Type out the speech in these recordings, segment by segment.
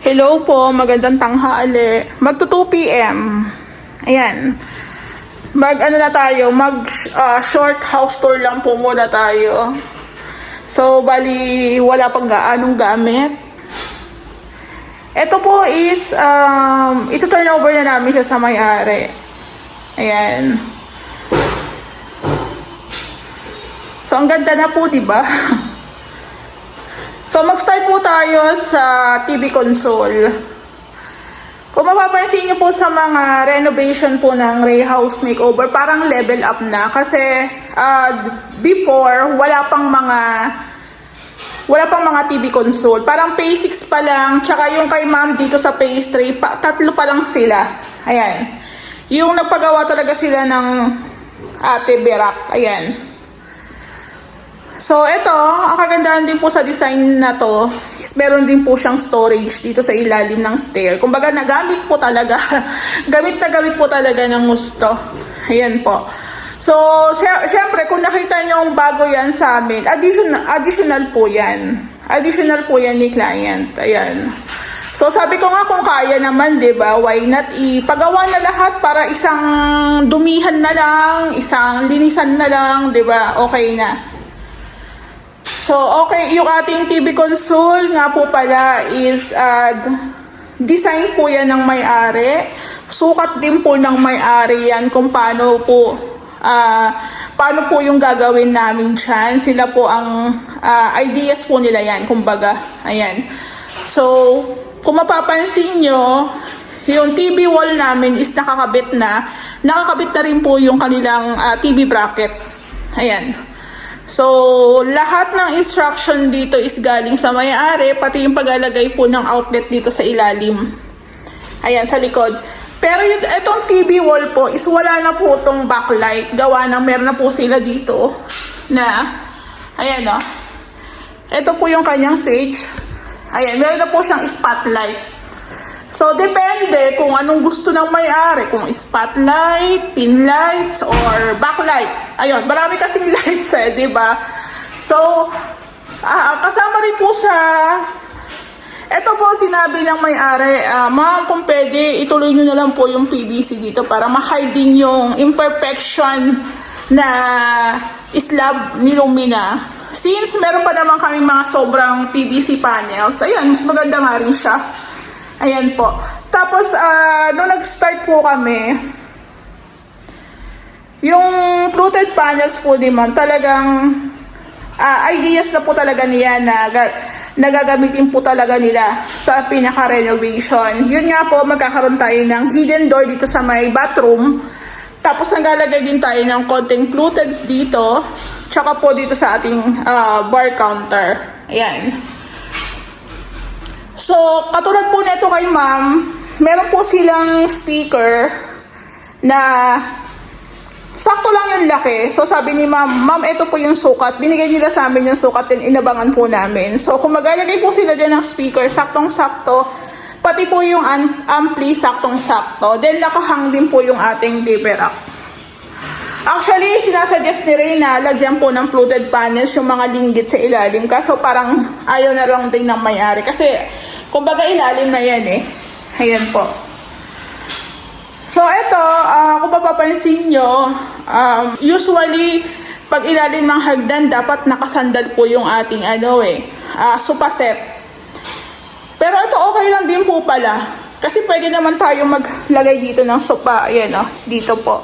Hello po, magandang tanghali. Magto 2 p.m. Ayan. Short house tour lang po muna tayo. So, bali, wala pang gaanong gamit. Ito po is, ito turn over na namin siya sa may-ari. Ayan. So, ang ganda na po, diba? So, mag-start po tayo sa TV console. Kung mapapansin niyo po sa mga renovation po ng Ray House Makeover, parang level up na. Kasi before, wala pang mga TV console. Parang Phase 6 pa lang, tsaka yung kay ma'am dito sa Phase 3, tatlo pa lang sila. Ayan. Yung nagpagawa talaga sila ng TV rack. Ayan. So, ito, ang kagandahan din po sa design na to is meron din po siyang storage dito sa ilalim ng stair. Kumbaga, nagamit po talaga. gamit po talaga ng gusto. Ayan po. So, syempre, kung nakita nyo yung bago yan sa amin, additional po yan. Additional po yan ni client. Ayan. So, sabi ko nga kung kaya naman, diba, why not ipagawa na lahat para isang dumihan na lang, isang linisan na lang, diba, okay na. So, okay, yung ating TV console nga po pala is design po yan ng may-ari. Sukat din po ng may-ari yan kung paano po yung gagawin namin dyan. Sila po ang ideas po nila yan, kumbaga. Ayan. So, kung mapapansin nyo, yung TV wall namin is nakakabit na rin po yung kanilang TV bracket. Ayan. So, lahat ng instruction dito is galing sa may-ari, pati yung paglalagay po ng outlet dito sa ilalim. Ayan, sa likod. Pero itong TV wall po is wala na po itong backlight. Gawa ng meron na po sila dito na, ayan o. Ito po yung kanyang switch. Ayan, meron na po siyang spotlight. So, depende kung anong gusto ng may-ari. Kung spotlight, pin lights, or backlight. Ayun, marami kasing lights diba? So, kasama rin po sa... Ito po, sinabi ng may-ari, ma'am, kung pwede, ituloy nyo na lang po yung PVC dito para ma-hide din yung imperfection na slab ni Lumina. Since meron pa naman kaming mga sobrang PVC panels, ayun, mas maganda nga rin siya. Ayan po. Tapos, nung nag-start po kami, yung fluted panels po di man, talagang ideas na po talaga niya na nagagamitin po talaga nila sa pinaka-renovation. Yun nga po, magkakaroon tayo ng hidden door dito sa may bathroom. Tapos, naglalagay din tayo ng konting fluteds dito. Tsaka po dito sa ating bar counter. Ayan. So, katulad po nito kay ma'am, meron po silang speaker na sakto lang yung laki. So, sabi ni ma'am, ito po yung sukat. Binigay nila sa amin yung sukat din, inabangan po namin. So, kung maglalagay po sila dyan ng speaker, saktong-sakto, pati po yung ampli, saktong-sakto. Then, nakahang din po yung ating TV rack. Actually, sinasuggest ni Ray na lagyan po ng fluted panels yung mga linggit sa ilalim. Kaso parang ayaw na lang din ng may-ari. Kasi, kumbaga ilalim na yan Ayan po. So, ito, kung mapapansin nyo, usually, pag ilalim ng hagdan, dapat nakasandal po yung ating sofa set. Pero ito, okay lang din po pala. Kasi pwede naman tayo maglagay dito ng sofa. Ayan dito po.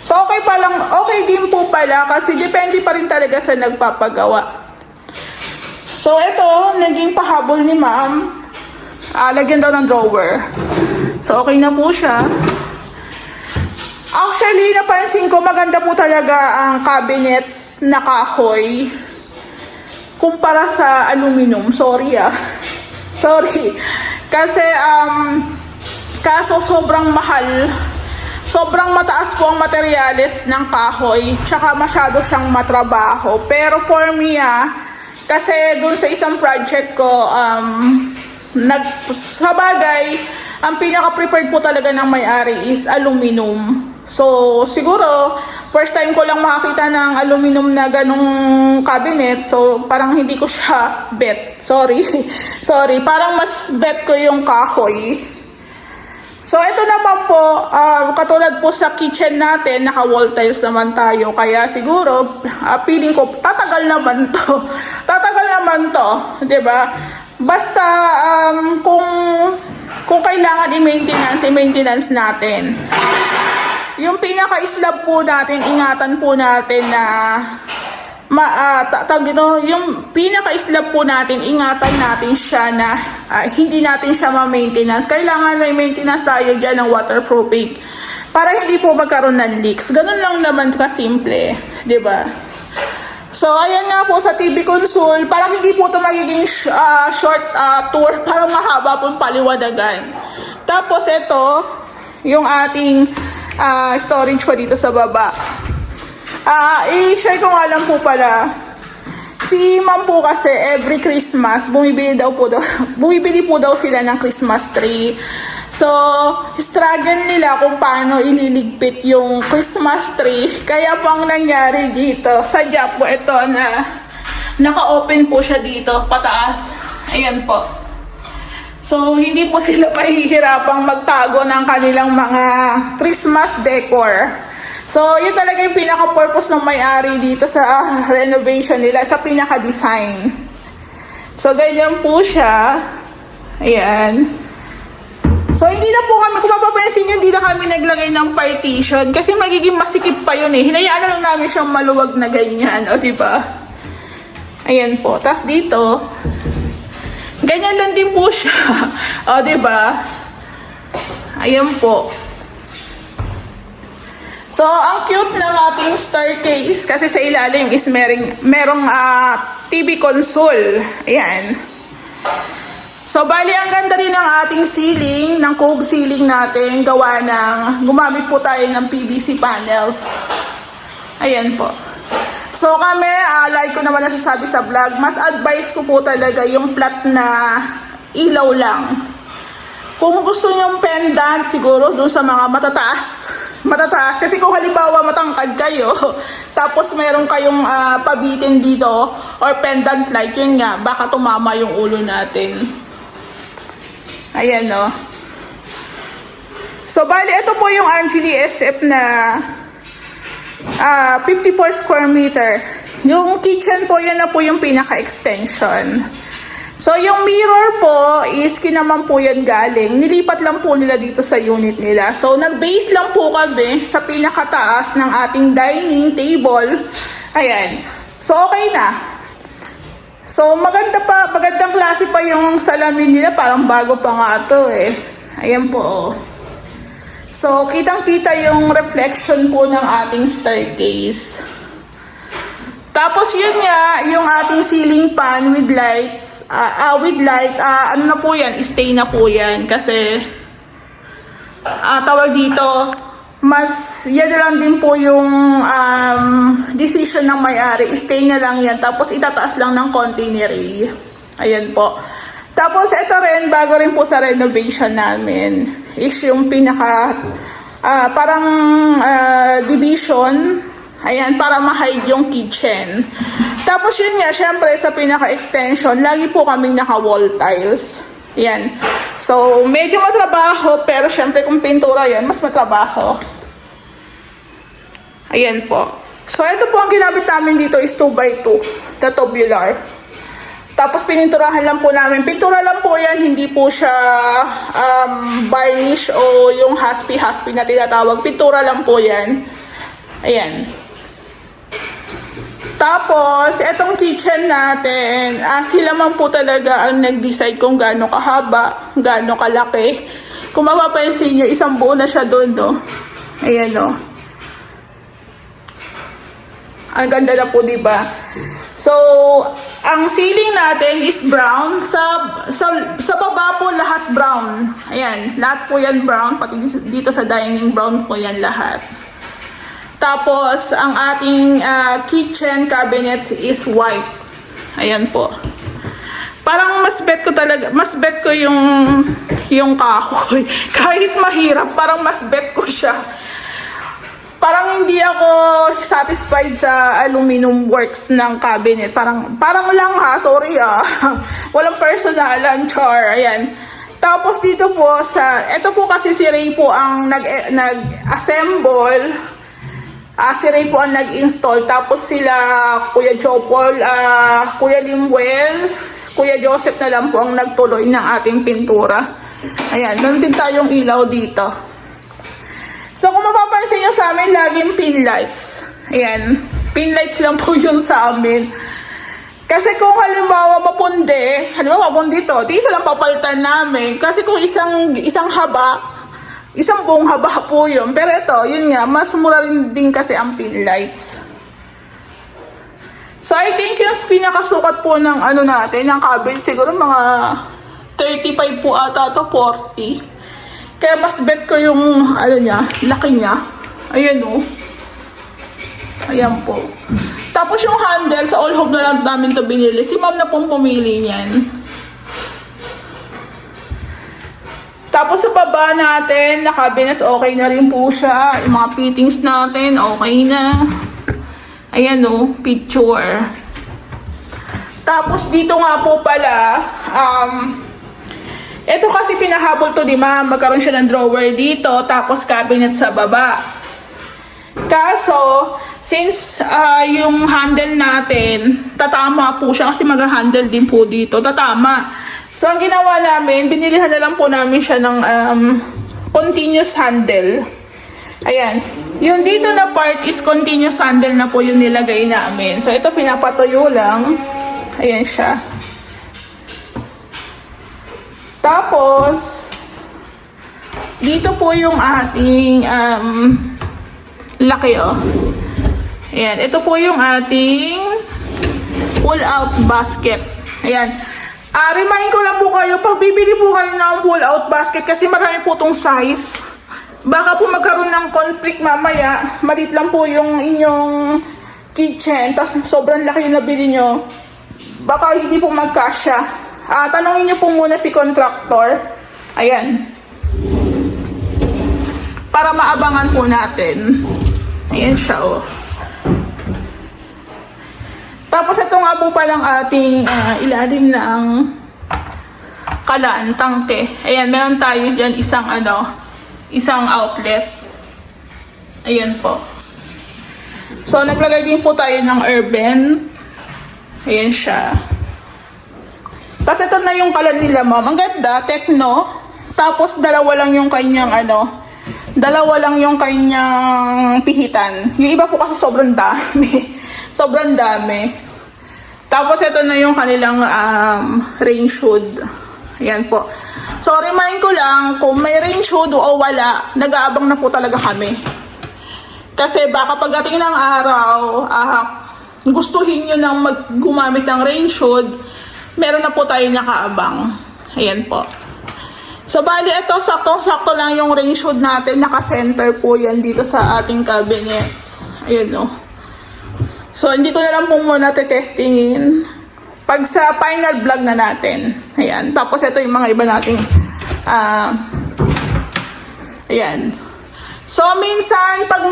So, okay din po pala kasi depende pa rin talaga sa nagpapagawa. So, ito, naging pahabol ni ma'am. Lagyan daw ng drawer. So, okay na po siya. Actually, napansin ko, maganda po talaga ang cabinets na kahoy kumpara sa aluminum. Sorry. Kasi, kaso sobrang mahal. Sobrang mataas po ang materyales ng kahoy. Tsaka masyado siyang matrabaho. Pero for me, kasi dun sa isang project ko, sa bagay, ang pinaka-preferred po talaga ng may-ari is aluminum. So, siguro, first time ko lang makakita ng aluminum na ganong cabinet. So, parang hindi ko siya bet. Sorry. Sorry. Parang mas bet ko yung kahoy. So, ito naman po, katulad po sa kitchen natin, naka-wall tiles naman tayo. Kaya siguro, feeling ko, tatagal naman to. Tatagal naman to. 'Di ba? Basta, kung kailangan i-maintenance natin. Yung pinaka-slab po natin, ingatan po natin na yung pinaka-slab po natin, ingatan natin siya na hindi natin siya ma-maintenance. Kailangan may maintenance tayo dyan ng waterproofing para hindi po magkaroon ng leaks. Ganun lang naman kasimple, di ba? So, ayan nga po sa TV console, parang hindi po ito magiging short tour, parang mahaba pong paliwanagan. Tapos ito, yung ating storage pa dito sa baba. I-share ko nga lang po pala. Si ma'am po kasi every Christmas, bumibili po daw sila ng Christmas tree. So, struggle nila kung paano ililigpit yung Christmas tree. Kaya po ang nangyari dito, sadya po ito na naka-open po siya dito, pataas. Ayan po. So, hindi po sila mahihirapang magtago ng kanilang mga Christmas decor. So, yun talaga yung pinaka-purpose ng may-ari dito sa renovation nila, sa pinaka-design. So, ganyan po siya. Ayan. So, hindi na po kami, kung mapapansin nyo, hindi na kami naglagay ng partition kasi magiging masikip pa yun eh. Hinayaan na lang namin siyang maluwag na ganyan, o diba? Ayan po. Tapos dito, ganyan lang din po siya. O diba? Ayan po. So, ang cute ng ating staircase kasi sa ilalim is merong TV console. Ayan. So, bali, ang ganda rin ng ating ceiling, ng cove ceiling natin, gumamit po tayo ng PVC panels. Ayan po. So, kami, like ko naman nasasabi sa vlog, mas advice ko po talaga yung flat na ilaw lang. Kung gusto nyong pendant, siguro doon sa mga matataas. Kasi kung halimbawa matangkad kayo, tapos meron kayong pabitin dito or pendant light, yun nga, baka tumama yung ulo natin. Ayan, no. So, bali, ito po yung Angeli SF na 54 square meter. Yung kitchen po, yan na po yung pinaka-extension. So, yung mirror po is kinaman po yan galing. Nilipat lang po nila dito sa unit nila. So, nag-base lang po kami sa pinakataas ng ating dining table. Ayan. So, okay na. So, magandang klase pa yung salamin nila. Parang bago pa nga ito eh. Ayan po oh. So, kitang-kita yung reflection po ng ating staircase. Tapos yun nga, yung ating ceiling fan with lights, ano na po yan, stay na po yan. Kasi, tawag dito, yan na lang din po yung decision ng may-ari. Stay na lang yan, tapos itataas lang ng konti ni Ray. Ayan po. Tapos ito rin, bago rin po sa renovation namin, is yung pinaka, parang division. Ayan, para ma-hide yung kitchen. Tapos yun nga, syempre sa pinaka-extension, lagi po kaming naka-wall tiles. Ayan. So, medyo matrabaho, pero syempre kung pintura yan, mas matrabaho. Ayan po. So, ito po ang ginamit namin dito is 2x2, the tubular. Tapos pininturahan lang po namin. Pintura lang po yan, hindi po siya varnish o yung haspi-haspi na tinatawag. Pintura lang po yan. Ayan. Tapos, etong kitchen natin, sila man po talaga ang nag-decide kung gaano kahaba, gaano kalaki. Kung mapapansin nyo, isang buo na siya doon, no? Ayan, no? Ang ganda na po, diba? So, ang ceiling natin is brown. Sa baba po, lahat brown. Ayan, lahat po yan brown. Pati dito sa dining, brown po yan lahat. Tapos, ang ating kitchen cabinets is white. Ayan po. Parang mas bet ko yung kahoy. Kahit mahirap, parang mas bet ko siya. parang hindi ako satisfied sa aluminum works ng cabinet. Parang lang ha, sorry ah. Walang personalan, char. Ayan. Tapos dito po ito po kasi si Ray po ang nag-assemble. Si Ray po ang nag-install. Tapos sila, Kuya Jopol, Kuya Limuel, Kuya Joseph na lang po ang nagtuloy ng ating pintura. Ayan, meron din tayong ilaw dito. So kung mapapansin nyo sa amin, laging pin lights. Ayan, pin lights lang po yung sa amin. Kasi kung halimbawa mapundi to, di isa lang papalitan namin. Kasi kung isang buong haba po yun. Pero ito, yun nga, mas mura rin din kasi ang pin lights. So I think yung pinakasukat po ng natin, ng cabinet, siguro mga 35 po ata to 40. Kaya mas bet ko yung, laki niya. Ayan o. Ayan po. Tapos yung handle, sa All Hope na lang namin to binili. Si ma'am na pong pumili niyan. Tapos sa baba natin, na cabinets, okay na rin po siya. Yung mga fittings natin, okay na. Ayan o, picture. Tapos dito nga po pala, ito kasi pinahabol to ni ma'am. Magkaroon siya ng drawer dito, tapos cabinet sa baba. Kaso, since yung handle natin, tatama po siya kasi mag-handle din po dito. Tatama. So, ang ginawa namin, binilihan na lang po namin siya ng continuous handle. Ayan. Yung dito na part is continuous handle na po yung nilagay namin. So, ito pinapatuyo lang. Ayan siya. Tapos, dito po yung ating laki oh. Ayan, ito po yung ating pull-out basket. Ayan. Remind ko lang po kayo, pag bibili po kayo ng pull-out basket, kasi marami po itong size. Baka po magkaroon ng conflict mamaya. Malit lang po yung inyong kitchen, tapos sobrang laki yung nabili nyo. Baka hindi po magkasya. Tanungin nyo po muna si contractor. Ayan. Para maabangan po natin. Ayan siya oh. Tapos ito nga po palang ating ilalim ng kalan, tangke. Ayan, meron tayo dyan isang outlet. Ayan po. So, naglagay din po tayo ng air vent. Ayan siya. Tapos ito na yung kalan nila, ma'am. Ang ganda, Tecno. Tapos dalawa lang yung kanyang pihitan. Yung iba po kasi sobrang dami. Sobrang dami. Tapos ito na yung kanilang range hood. Ayan po. So, remind ko lang, kung may range hood o wala, nag-aabang na po talaga kami. Kasi baka pagdating ng araw, gustuhin nyo nang gumamit ng range hood, meron na po tayo nakaabang. Ayan po. So, bali ito, saktong-sakto lang yung range hood natin. Naka-center po yan dito sa ating cabinets. Ayan o. So, hindi ko na lang po muna testingin. Pag sa final vlog na natin. Ayan. Tapos ito yung mga iba nating ayan. So, minsan, pag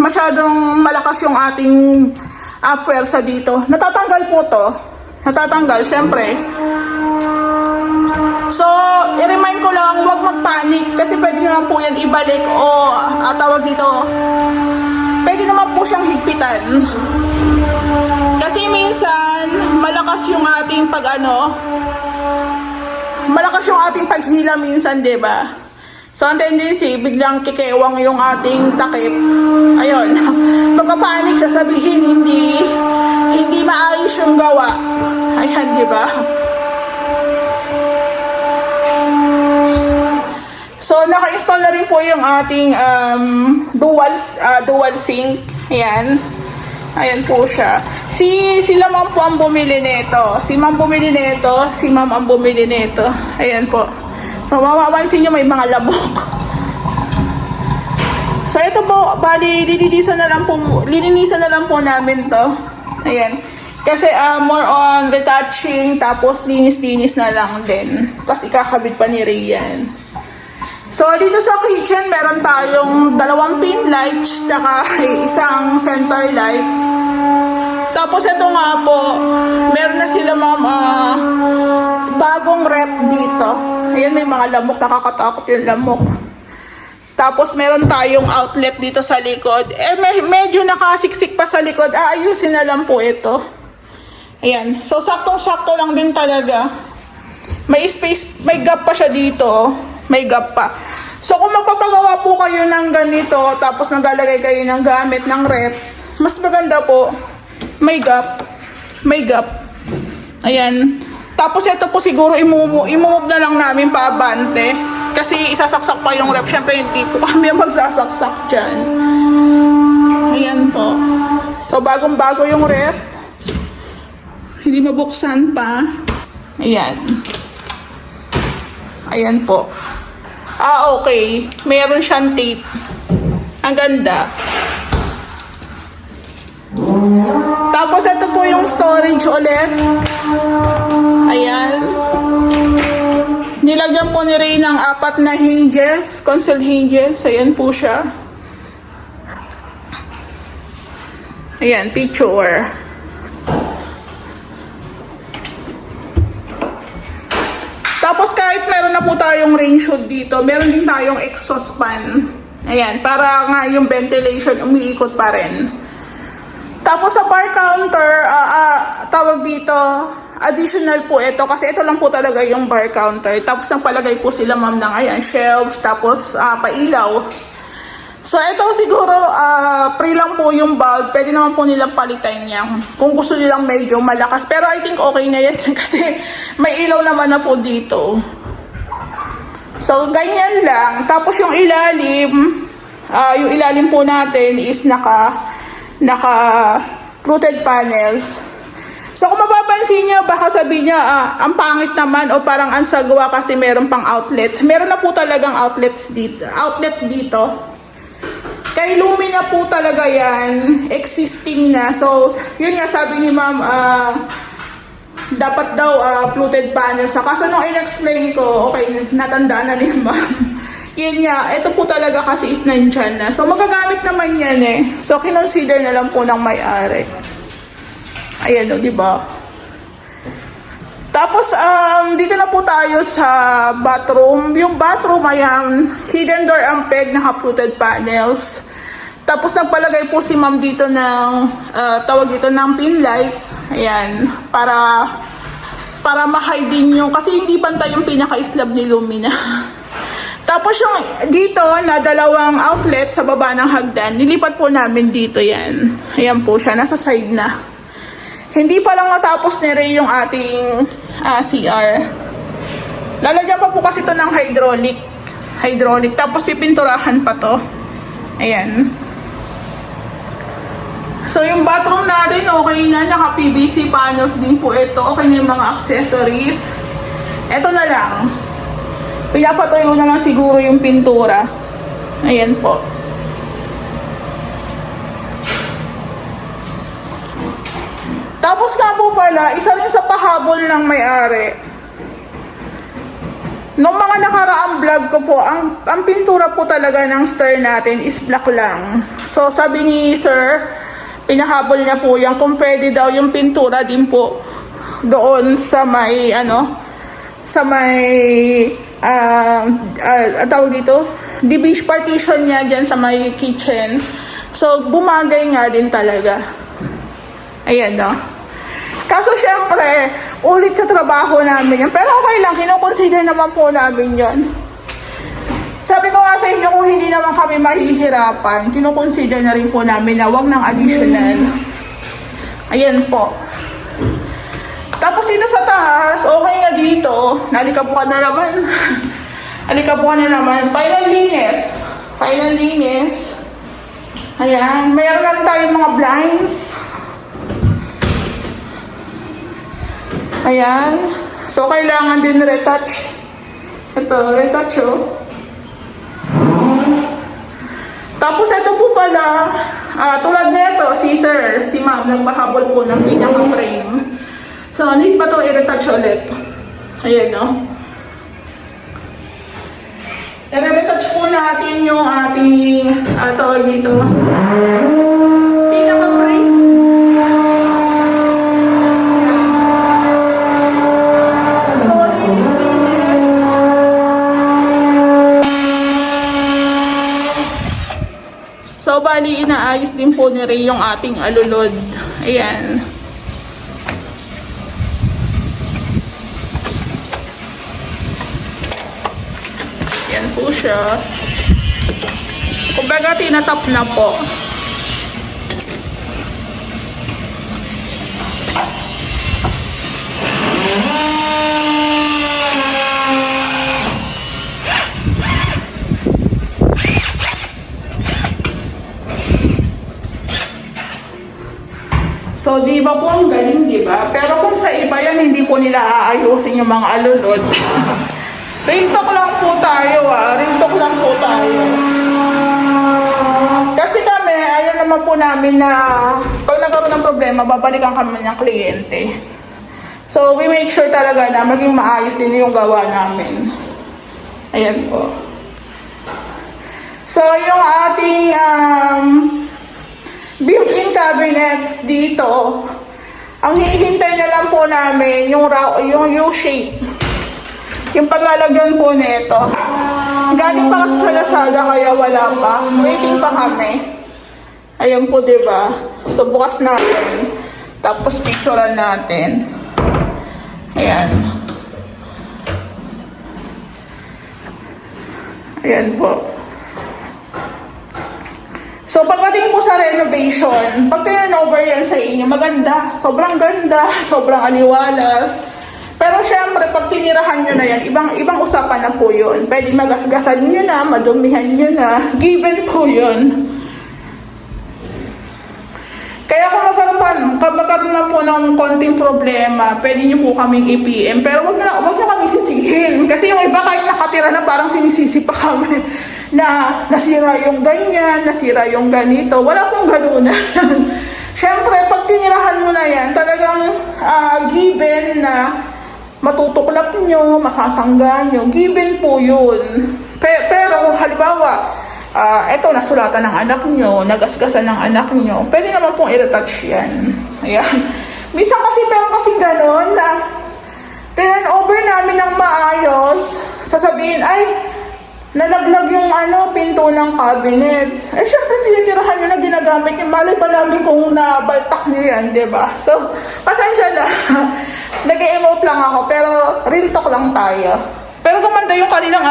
masyadong malakas yung ating puwersa dito, natatanggal po to. Natatanggal, syempre. So, i-remind ko lang, huwag magpanik kasi pwede naman po yan ibalik o tawag dito, pwede naman po siyang higpitan. Kasi minsan, malakas yung ating malakas yung ating paghila minsan, diba? So, ang tendency, biglang kikewang yung ating takip. Ayun. Pagkapanik, sasabihin, hindi maayos yung gawa. Ayan, diba? So, naka-install na rin po yung ating dual sink. Ayan. Ayan po siya. Sila ma'am po ang bumili nito. Si ma'am bumili nito. Si ma'am ang bumili nito. Ayan po. So, mapapansin nyo may mga lamok. So, ito po, bali, lilinisan na lang po namin to. Ayan. Kasi, more on retouching, tapos linis-linis na lang din. Tapos, ikakabit pa ni Ray yan. So, dito sa kitchen, meron tayong 2 pin lights, tsaka isang center light. Tapos, ito nga po, meron na sila bagong rep dito. Ayan, may mga lamok, nakakatakot yung lamok. Tapos, meron tayong outlet dito sa likod. Medyo nakasiksik pa sa likod. Ayusin na lang po ito. Ayan. So, saktong-sakto lang din talaga. May space, may gap pa siya dito. May gap pa. So, kung magpapagawa po kayo ng ganito, tapos naglalagay kayo ng gamit ng rep, mas maganda po, may gap. May gap. Ayan. Tapos, ito po siguro, imumove na lang namin paabante. Kasi isasaksak pa yung rep. Siyempre, hindi po kami magsasaksak dyan. Ayan po. So, bagong-bago yung rep. Hindi mabuksan pa. Ayan. Ayan po. Okay. Meron siyang tape. Ang ganda. Tapos, ito po yung storage ulit. Ayan. Nilagyan po ni Ray ng 4 na hinges. Console hinges. Ayan po siya. Ayan, picture. Tapos kahit meron na po tayong rain hood dito, meron din tayong exhaust fan. Ayan, para nga yung ventilation umiikot pa rin. Tapos sa bar counter, tawag dito, additional po ito kasi ito lang po talaga yung bar counter. Tapos nagpalagay po sila ma'am ng ayan, shelves, tapos pailaw. So ito siguro free lang po yung bulb. Pwede naman po nilang palitan niya kung gusto nilang medyo malakas. Pero I think okay na yan kasi may ilaw naman na po dito. So ganyan lang. Tapos yung ilalim po natin is naka fluted panels. So kung mapapansin niyo, baka sabihin niya, ang pangit naman o parang ang sagwa kasi meron pang outlets. Meron na po talagang outlet dito. Kay Lumina po talaga yan, existing na. So, yun nga sabi ni ma'am, dapat daw fluted panels. Kaso nung in-explain ko, okay, natandaan na ni ma'am. Yun nga, ito po talaga kasi is nandyan na. So, magagamit naman yan eh. So, kinonsider na lang po ng may-ari. Ayan o, diba? Tapos, dito na po tayo sa bathroom. Yung bathroom, ayan, hidden door ang peg, naka-fluted panels. Tapos, nagpalagay po si ma'am dito ng, tawag dito ng pin lights. Ayan, para ma-hide din yung, kasi hindi pantay yung pinaka-slab ni Lumina. Tapos, yung dito na 2 outlet sa baba ng hagdan, nilipat po namin dito yan. Ayan po siya, nasa side na. Hindi pa lang natapos ni Ray yung ating CR. Lalagyan pa po kasi ito ng hydraulic. Tapos pipinturahan pa to. Ayan. So yung bathroom natin, okay na. Naka PVC panels din po ito. Okay na yung mga accessories. Ito na lang. Pinapatuyo na lang siguro yung pintura. Ayan po. Tapos nga po pala, isa rin sa pahabol ng may-ari. Nung mga nakaraang vlog ko po, ang pintura po talaga ng stair natin is black lang. So sabi ni sir, pinahabol niya po yan kung pwede daw yung pintura din po doon sa may tawag dito, division partition niya dyan sa may kitchen. So bumagay nga din talaga. Ayan no. Kaso syempre, ulit sa trabaho namin yan. Pero okay lang, kinoconsider naman po namin yan. Sabi ko nga sa inyo, kung hindi naman kami mahihirapan, kinoconsider na rin po namin na wag ng additional. Ayan po. Tapos dito sa taas, okay nga dito. Nalikabukan na naman. Nalikabukan na naman. Final linis. Ayan. Mayroon lang tayong mga blinds. Ayan. So, kailangan din retouch. Ito, retouch oh. Tapos, ito po pala, tulad nito, si ma'am, nagpahabol po ng pinaka-frame. So, need pa ito i-retouch ulit. Ayan oh. I-retouch po natin yung ating, tawag dito, pinaka-brake. So, linis. So, bali, inaayos din po ni Ray yung ating alulod. Ayan. Yan po siya. Kumbaga, tinatap na po. So, di ba po ang galing, di ba? Pero kung sa iba yan, hindi po nila aayusin yung mga alulod. Real talk lang po tayo, Real talk lang po tayo. Kasi kami, ayaw naman po namin na pag nagkaroon ng problema, babalikan kami ng kliyente. So, we make sure talaga na maging maayos din yung gawa namin. Ayan po. So, yung ating built-in cabinets dito, ang hinihintay na lang po namin yung U-shape. Yung paglalagyan po nito. Galing pa kasi sa Lazada kaya wala pa. Waiting pa kami. Ayan po, diba? So, bukas natin. Tapos, picturean natin. Ayan. Ayan po. So, pagdating po sa renovation, pag turnover yan sa inyo, maganda. Sobrang ganda. Sobrang aliwalas. Pero syempre, pag tinirahan nyo na yan, ibang usapan na po yun. Pwede magasgasan nyo na, madumihan nyo na. Given po yun. Kaya kung magkaroon na po ng konting problema, pwede nyo po kaming i-PM. Pero wag nyo kami sisihin. Kasi yung iba kahit nakatira na parang sinisisi pa kami na nasira yung ganyan, nasira yung ganito. Wala pong ganun. Syempre, pag tinirahan mo na yan, talagang given na matutuklap nyo, masasangga nyo. Given po yun. Pero kung halimbawa, eto nasulatan ng anak nyo, nagasgasan ng anak nyo, pwede naman pong i-retouch yan. Ayan. Minsan kasi, pero kasing ganon na turn-over namin ng maayos, sasabihin, ay, nalaglag yung pinto ng cabinets. Eh, syempre, tinitirahan nyo na ginagamit nyo. Malay pa namin kung nabaltak nyo yan, diba? So, pasensya na. Nag-emote lang ako, pero real talk lang tayo. Pero gumanda yung kanilang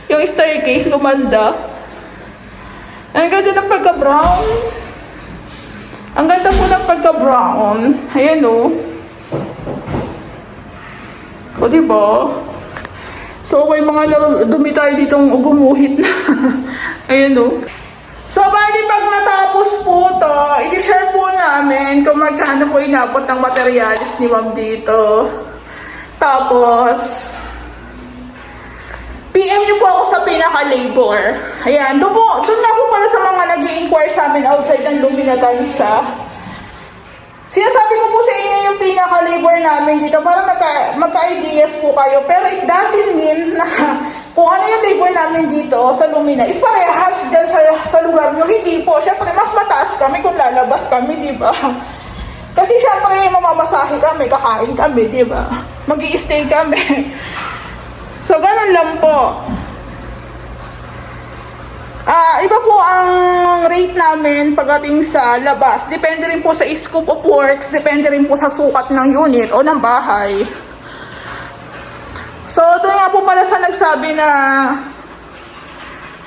yung staircase, gumanda. Ang ganda ng pagka-brown. Ang ganda po ng pagka-brown. Ayan o. O, diba? So, may mga dumi tayo ditong gumuhit na. Ayan o. So, bali pag natapos po to, i-share po namin kung magkano po inabot ng materialis ni Ma'am dito. Tapos, PM niyo po ako sa pinaka-labor. Ayan, doon nga po pala sa mga nag-i-inquire sa amin outside ng Luminatansa. Sinasabi ko po sa inyo yung pinaka-labor namin dito para magka-ideas po kayo. Pero it doesn't mean na kung ano yung labor namin dito sa Lumina is parehas dyan sa lugar nyo. Hindi po. Siyempre, mas mataas kami kung lalabas kami, di ba? Kasi siyempre, mamamasahe kami, kakain kami, di ba? Mag-i-stay kami. So, ganun lang po. Iba po ang rate namin pagdating sa labas. Depende rin po sa scope of works, depende rin po sa sukat ng unit o ng bahay. So, doon nga po pala sa nagsabi na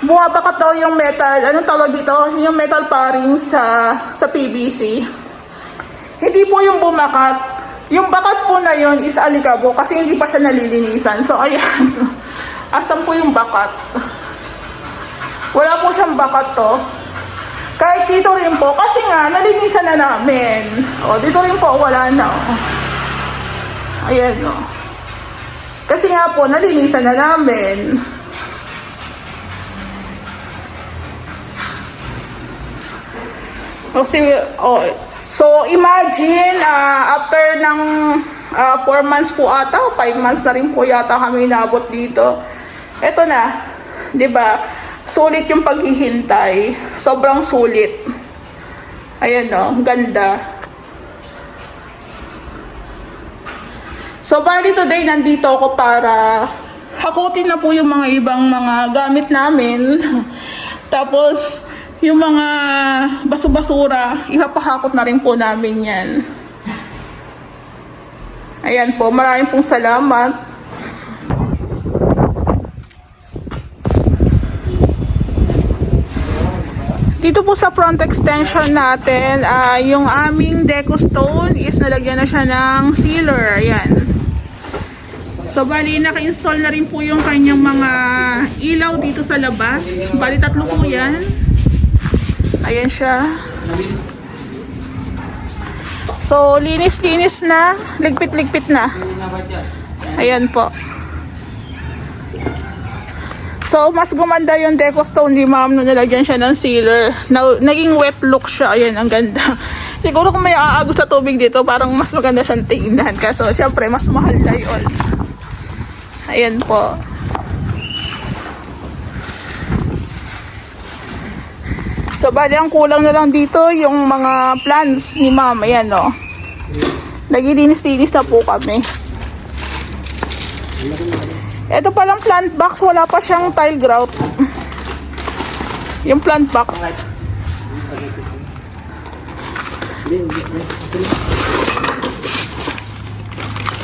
bumabakat daw yung metal, anong tawag dito? Yung metal paring sa PVC. Hindi po yung bumakat. Yung bakat po na yun is alikabo kasi hindi pa siya nalilinisan. So, ayan. Asan po yung bakat? Wala po siyang bakat to. Kahit dito rin po, kasi nga, nalinisan na namin. O, dito rin po, wala na. Ayan, o. Kasi nga po, nalinisan na namin. So, imagine, after ng 4 months po ata, 5 months na rin po yata kami inabot dito. Eto na. 'di ba? Sulit yung paghihintay. Sobrang sulit. Ayan o, ganda. So, bali today, nandito ako para hakutin na po yung mga ibang mga gamit namin. Tapos, yung mga baso-basura, ipapahakot na rin po namin yan. Ayan po, maraming pong salamat. Dito po sa front extension natin, yung aming deco stone is nalagyan na siya ng sealer. Ayan. So, bali, naka-install na rin po yung kanyang mga ilaw dito sa labas. Bali, 3 po yan. Ayan siya. So, linis-linis na. Ligpit-ligpit na. Ayan po. So, mas gumanda yung deco stone ni ma'am nung nilagyan siya ng sealer. Naging wet look siya. Ayan, ang ganda. Siguro kung may aagos sa tubig dito, parang mas maganda siyang tingnan. Kaso, syempre, mas mahal na yun. Ayan po. So, bali, ang kulang na lang dito yung mga plants ni ma'am. Ayan, o. Naglilinis-linis na po kami. Ito palang plant box. Wala pa siyang tile grout. Yung plant box.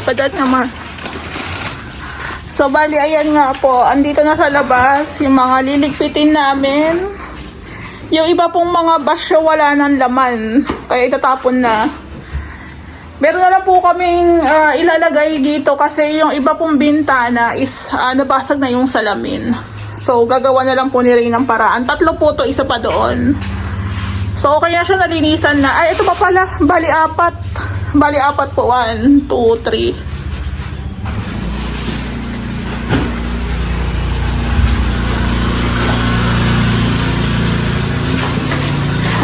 Padat naman. So, bali, ayan nga po. Andito na sa labas yung mga liligpitin namin. Yung iba pong mga basyo wala ng laman. Kaya itatapon na. Meron na lang po kaming ilalagay dito kasi yung iba pong bintana is nabasag na yung salamin. So, gagawa na lang po ni Ray ng paraan. 3 po to, isa pa doon. So, okay na siya, nalinisan na. Ay, ito pa pala. Bali, 4. Bali, 4 po. 1, 2, 3.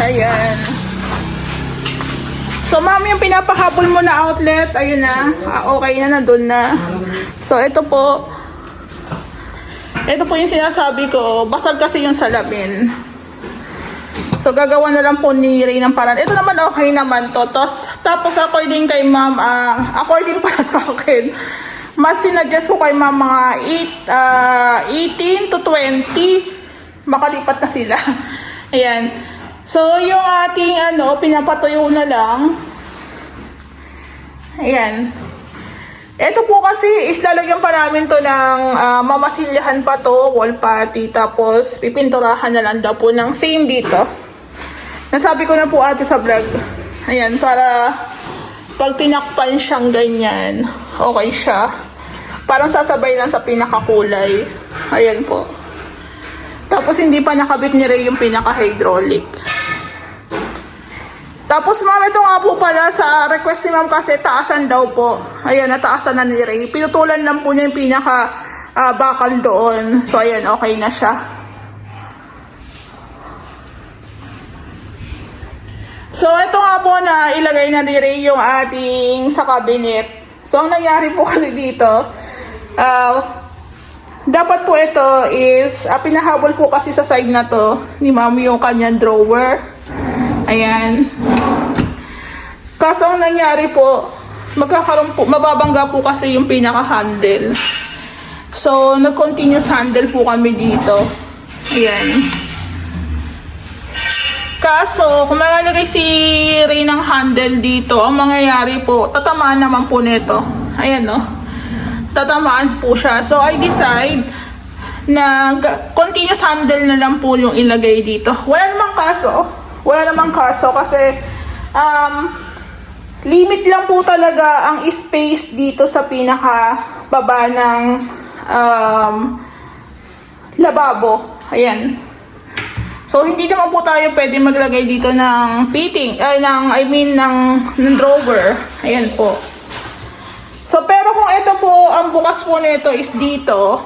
Ayan. So, ma'am, yung pinapahabol mo na outlet, ayun na. Okay na, nandun na. So, ito po. Ito po yung sinasabi ko. Basag kasi yung salamin. So, gagawa na lang po ni Ray ng paraan. Ito naman okay naman to. Tapos, according kay ma'am, according para sa akin, mas sinuggest ko kay ma'am mga 18 to 20. Makalipat na sila. Ayan. So, yung ating pinapatuyo na lang. Ayan. Ito po kasi is lalagyan pa namin to ng mamasilyahan pa to, wall putty. Tapos, pipinturahan na lang daw po ng same dito. Nasabi ko na po ate sa vlog. Ayan, para pag tinakpan siyang ganyan, okay siya. Parang sasabay lang sa pinakakulay. Ayan po. Tapos, hindi pa nakabit ni Ray yung pinaka-hydraulic. Tapos, ma'am, ito nga po pala sa request ni ma'am kasi taasan daw po. Ayan, nataasan na ni Ray. Pinutulan lang po niya yung bakal doon. So, ayan, okay na siya. So, ito nga po na ilagay na ni Ray yung ating sa cabinet. So, ang nangyari po kasi dito, dapat po ito is, pinahabol po kasi sa side na to ni ma'am yung kanyang drawer. Ayan. Kaso ang nangyari po, mababangga po kasi yung pinaka-handle. So, nag-continuous handle po kami dito. Ayan. Kaso, kung malalagay si Ray ng handle dito, ang mangyayari po, tatamaan naman po nito. Ayan, no? Tatamaan po siya. So, I decide na continuous handle na lang po yung ilagay dito. Wala namang kaso kasi limit lang po talaga ang space dito sa pinaka baba ng lababo. Ayan. So, hindi naman po tayo pwede maglagay dito ng fitting, ng drawer. Ayan po. So, pero kung ito po, ang bukas po nito is dito.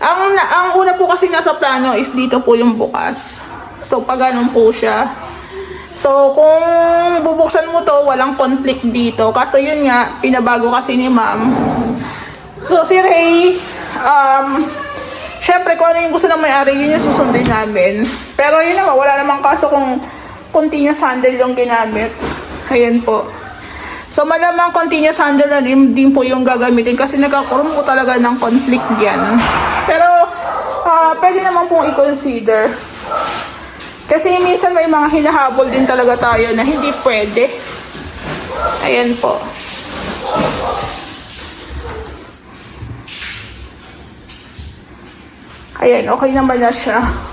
Ang una po kasi nasa plano is dito po yung bukas. So, pag ganun po siya. So, kung bubuksan mo to, walang conflict dito. Kaso yun nga, pinabago kasi ni ma'am. So, si Ray, syempre kung ano yung gusto ng may-ari, yun yung susundin namin. Pero yun naman, wala namang kaso kung continuous handle yung ginamit. Ayan po. So malamang continuous handle na din po yung gagamitin kasi nagkakaroon po talaga ng conflict yan. Pero pwede naman pong i-consider. Kasi minsan may mga hinahabol din talaga tayo na hindi pwede. Ayan po. Ayan, okay naman na siya.